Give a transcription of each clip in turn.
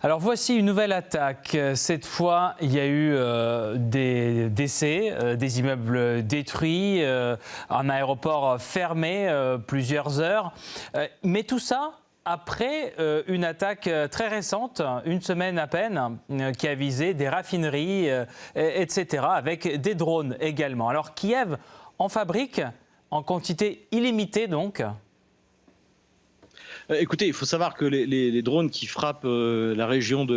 Alors voici une nouvelle attaque. Cette fois, il y a eu des décès, des immeubles détruits, un aéroport fermé plusieurs heures. Mais tout ça après une attaque très récente, une semaine à peine, qui a visé des raffineries, etc., avec des drones également. Alors Kiev en fabrique en quantité illimitée donc. Écoutez, il faut savoir que les drones qui frappent les régions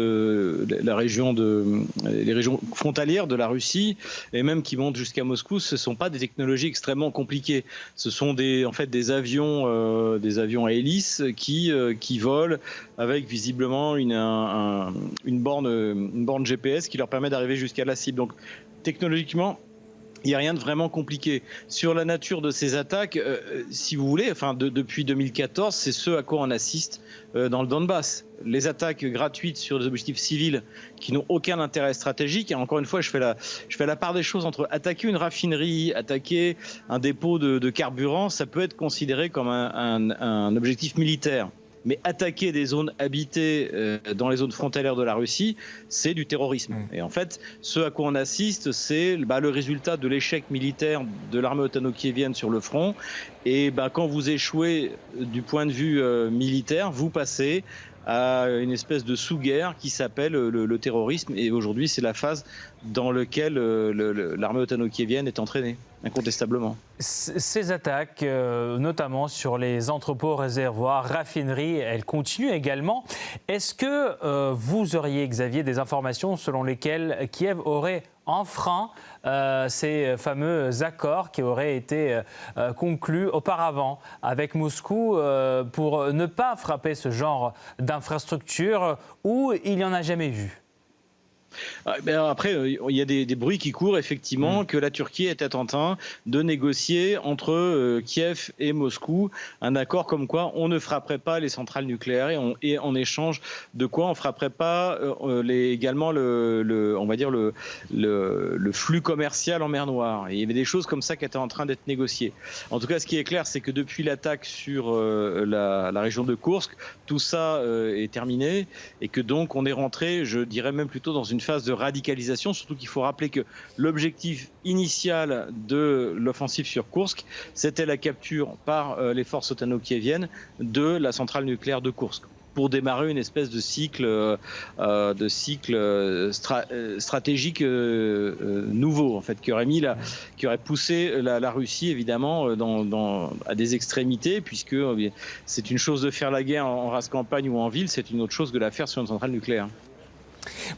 frontalières de la Russie et même qui montent jusqu'à Moscou, ce ne sont pas des technologies extrêmement compliquées. Ce sont en fait des avions à hélices qui volent avec visiblement une borne GPS qui leur permet d'arriver jusqu'à la cible. Donc technologiquement, il n'y a rien de vraiment compliqué. Sur la nature de ces attaques, si vous voulez, depuis 2014, c'est ce à quoi on assiste dans le Donbass. Les attaques gratuites sur des objectifs civils qui n'ont aucun intérêt stratégique. Et encore une fois, je fais la part des choses entre attaquer une raffinerie, attaquer un dépôt de carburant, ça peut être considéré comme un objectif militaire. Mais attaquer des zones habitées dans les zones frontalières de la Russie, c'est du terrorisme. Et en fait, ce à quoi on assiste, c'est le résultat de l'échec militaire de l'armée ottano-kievienne sur le front. Et quand vous échouez du point de vue militaire, vous passez à une espèce de sous-guerre qui s'appelle le terrorisme. Et aujourd'hui, c'est la phase dans laquelle l'armée ottano-kievienne est entraînée, incontestablement. Ces attaques, notamment sur les entrepôts, réservoirs, raffineries, elles continuent également. Est-ce que vous auriez, Xavier, des informations selon lesquelles Kiev aurait enfreint ces fameux accords qui auraient été conclus auparavant avec Moscou pour ne pas frapper ce genre d'infrastructure où il n'y en a jamais vu? Après, il y a des bruits qui courent effectivement que la Turquie était en train de négocier entre Kiev et Moscou un accord comme quoi on ne frapperait pas les centrales nucléaires et en échange de quoi on frapperait pas également on va dire le flux commercial en mer Noire. Et il y avait des choses comme ça qui étaient en train d'être négociées. En tout cas, ce qui est clair, c'est que depuis l'attaque sur la région de Koursk, tout ça est terminé et que donc on est rentré, je dirais même plutôt dans une phase de radicalisation, surtout qu'il faut rappeler que l'objectif initial de l'offensive sur Koursk, c'était la capture par les forces ottano-kieviennes de la centrale nucléaire de Koursk, pour démarrer une espèce de cycle stratégique nouveau, en fait, qui aurait poussé la Russie évidemment à des extrémités, puisque c'est une chose de faire la guerre en race campagne ou en ville, c'est une autre chose de la faire sur une centrale nucléaire.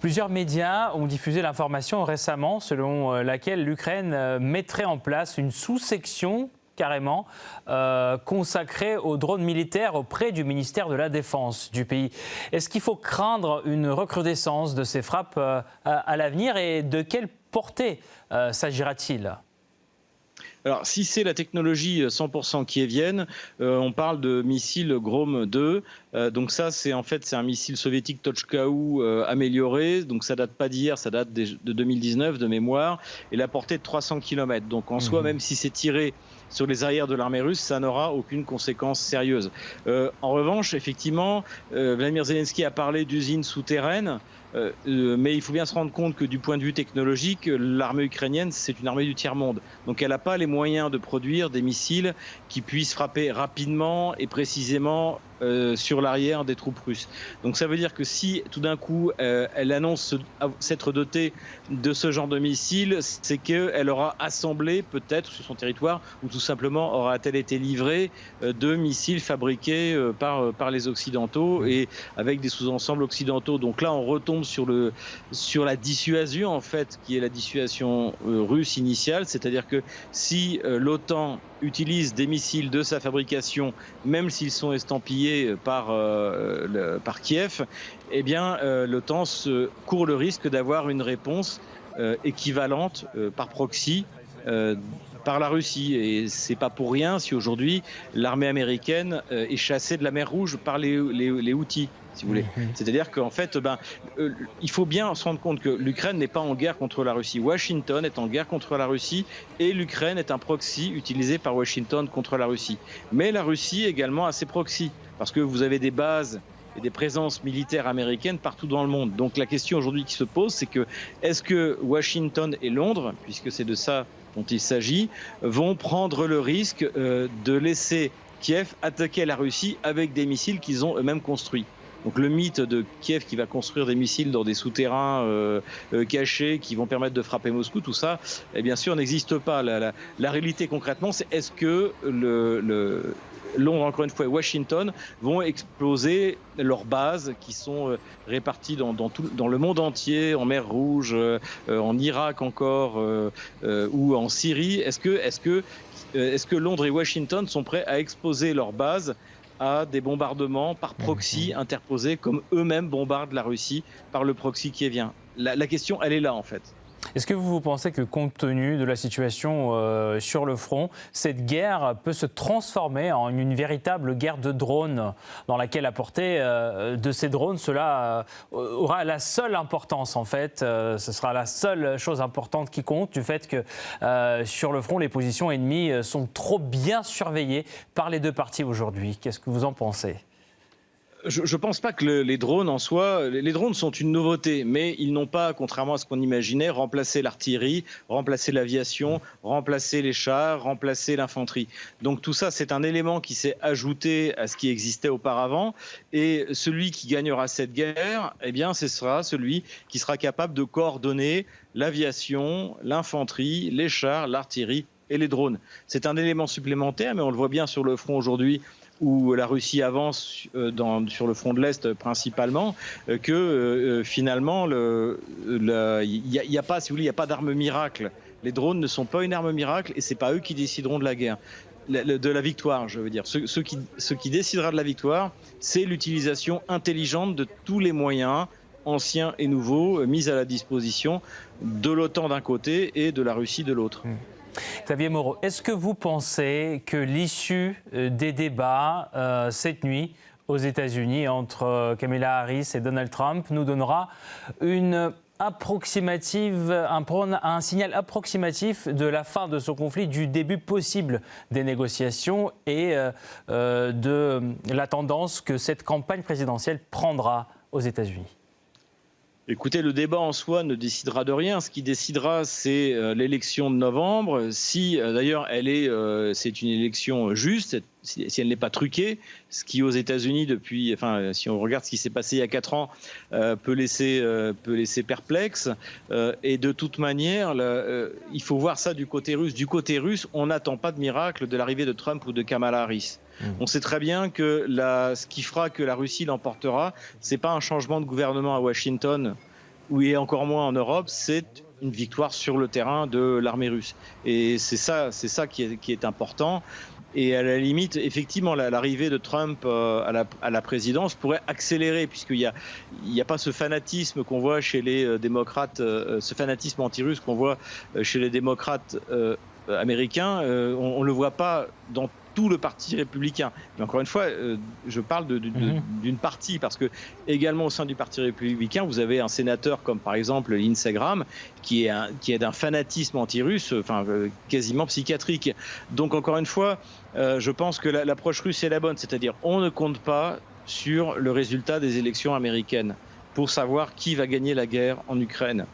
Plusieurs médias ont diffusé l'information récemment selon laquelle l'Ukraine mettrait en place une sous-section carrément consacrée aux drones militaires auprès du ministère de la Défense du pays. Est-ce qu'il faut craindre une recrudescence de ces frappes à l'avenir et de quelle portée s'agira-t-il ? Alors, si c'est la technologie 100% kievienne, on parle de missiles Grom 2. Donc ça, c'est un missile soviétique Tochkaou amélioré. Donc ça date pas d'hier, ça date de 2019 de mémoire. Et la portée de 300 km. Donc en soi, même si c'est tiré sur les arrières de l'armée russe, ça n'aura aucune conséquence sérieuse. En revanche, effectivement, Vladimir Zelensky a parlé d'usines souterraines. Mais il faut bien se rendre compte que du point de vue technologique, l'armée ukrainienne, c'est une armée du tiers-monde. Donc elle n'a pas les moyens de produire des missiles qui puissent frapper rapidement et précisément sur l'arrière des troupes russes. Donc ça veut dire que si tout d'un coup elle annonce s'être dotée de ce genre de missiles, c'est qu'elle aura assemblé peut-être sur son territoire, ou tout simplement aura-t-elle été livrée de missiles fabriqués par les Occidentaux et avec des sous-ensembles occidentaux. Donc là on retombe sur la dissuasion, en fait, qui est la dissuasion russe initiale, c'est-à-dire que si l'OTAN utilise des missiles de sa fabrication, même s'ils sont estampillés par Kiev, eh bien l'OTAN court le risque d'avoir une réponse équivalente par proxy par la Russie. Et c'est pas pour rien si aujourd'hui l'armée américaine est chassée de la mer Rouge par les Houthis, si vous voulez. C'est-à-dire qu'en fait, il faut bien se rendre compte que l'Ukraine n'est pas en guerre contre la Russie. Washington est en guerre contre la Russie et l'Ukraine est un proxy utilisé par Washington contre la Russie. Mais la Russie également a ses proxys, parce que vous avez des bases et des présences militaires américaines partout dans le monde. Donc la question aujourd'hui qui se pose, c'est que est-ce que Washington et Londres, puisque c'est de ça dont il s'agit, vont prendre le risque de laisser Kiev attaquer la Russie avec des missiles qu'ils ont eux-mêmes construits. Donc le mythe de Kiev qui va construire des missiles dans des souterrains cachés qui vont permettre de frapper Moscou, tout ça, bien sûr, n'existe pas. La réalité concrètement, c'est est-ce que Londres, encore une fois, et Washington vont exploser leurs bases qui sont réparties dans le monde entier, en mer Rouge, en Irak encore, ou en Syrie. Est-ce que Londres et Washington sont prêts à exposer leurs bases à des bombardements par proxy interposés, comme eux-mêmes bombardent la Russie par le proxy kievien? La question, elle est là, en fait. Est-ce que vous pensez que, compte tenu de la situation sur le front, cette guerre peut se transformer en une véritable guerre de drones, dans laquelle la portée de ces drones, cela aura la seule importance, en fait, ce sera la seule chose importante qui compte, du fait que sur le front, les positions ennemies sont trop bien surveillées par les deux parties aujourd'hui? Qu'est-ce que vous en pensez? Je ne pense pas que les drones en soi, les drones sont une nouveauté, mais ils n'ont pas, contrairement à ce qu'on imaginait, remplacé l'artillerie, remplacé l'aviation, remplacé les chars, remplacé l'infanterie. Donc tout ça, c'est un élément qui s'est ajouté à ce qui existait auparavant. Et celui qui gagnera cette guerre, eh bien, ce sera celui qui sera capable de coordonner l'aviation, l'infanterie, les chars, l'artillerie et les drones. C'est un élément supplémentaire, mais on le voit bien sur le front aujourd'hui, où la Russie avance sur le front de l'Est principalement, que finalement, il n'y a pas, si vous voulez, il n'y a pas d'arme miracle. Les drones ne sont pas une arme miracle et ce n'est pas eux qui décideront de la guerre, de la victoire, je veux dire. Ce qui décidera de la victoire, c'est l'utilisation intelligente de tous les moyens, anciens et nouveaux, mis à la disposition de l'OTAN d'un côté et de la Russie de l'autre. Xavier Moreau, est-ce que vous pensez que l'issue des débats cette nuit aux États-Unis entre Kamala Harris et Donald Trump nous donnera un signal approximatif de la fin de ce conflit, du début possible des négociations et de la tendance que cette campagne présidentielle prendra aux États-Unis? Écoutez, le débat en soi ne décidera de rien. Ce qui décidera, c'est l'élection de novembre. Si, d'ailleurs, c'est une élection juste, si elle n'est pas truquée, ce qui aux États-Unis si on regarde ce qui s'est passé il y a 4 ans, peut laisser perplexe. Et de toute manière, il faut voir ça du côté russe. Du côté russe, on n'attend pas de miracle de l'arrivée de Trump ou de Kamala Harris. On sait très bien que ce qui fera que la Russie l'emportera, c'est pas un changement de gouvernement à Washington et encore moins en Europe, c'est une victoire sur le terrain de l'armée russe. Et c'est ça qui est important. Et à la limite, effectivement, l'arrivée de Trump à la présidence pourrait accélérer, puisqu'il n'y a pas ce fanatisme qu'on voit chez les démocrates, ce fanatisme anti-russe qu'on voit chez les démocrates américains. On ne le voit pas dans tout le parti républicain. Mais encore une fois, je parle d'une partie, parce que également au sein du parti républicain, vous avez un sénateur comme par exemple Lindsey Graham, qui est d'un fanatisme anti-russe, quasiment psychiatrique. Donc encore une fois, je pense que l'approche russe est la bonne, c'est-à-dire on ne compte pas sur le résultat des élections américaines pour savoir qui va gagner la guerre en Ukraine.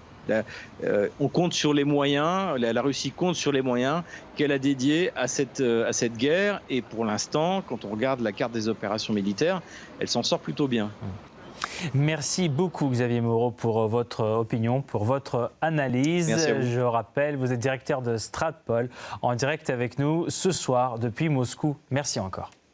On compte sur les moyens, la Russie compte sur les moyens qu'elle a dédiés à cette guerre, et pour l'instant, quand on regarde la carte des opérations militaires, elle s'en sort plutôt bien. Merci beaucoup Xavier Moreau pour votre opinion, pour votre analyse. Merci à vous. Je rappelle, vous êtes directeur de Stratpol, en direct avec nous ce soir depuis Moscou. Merci encore.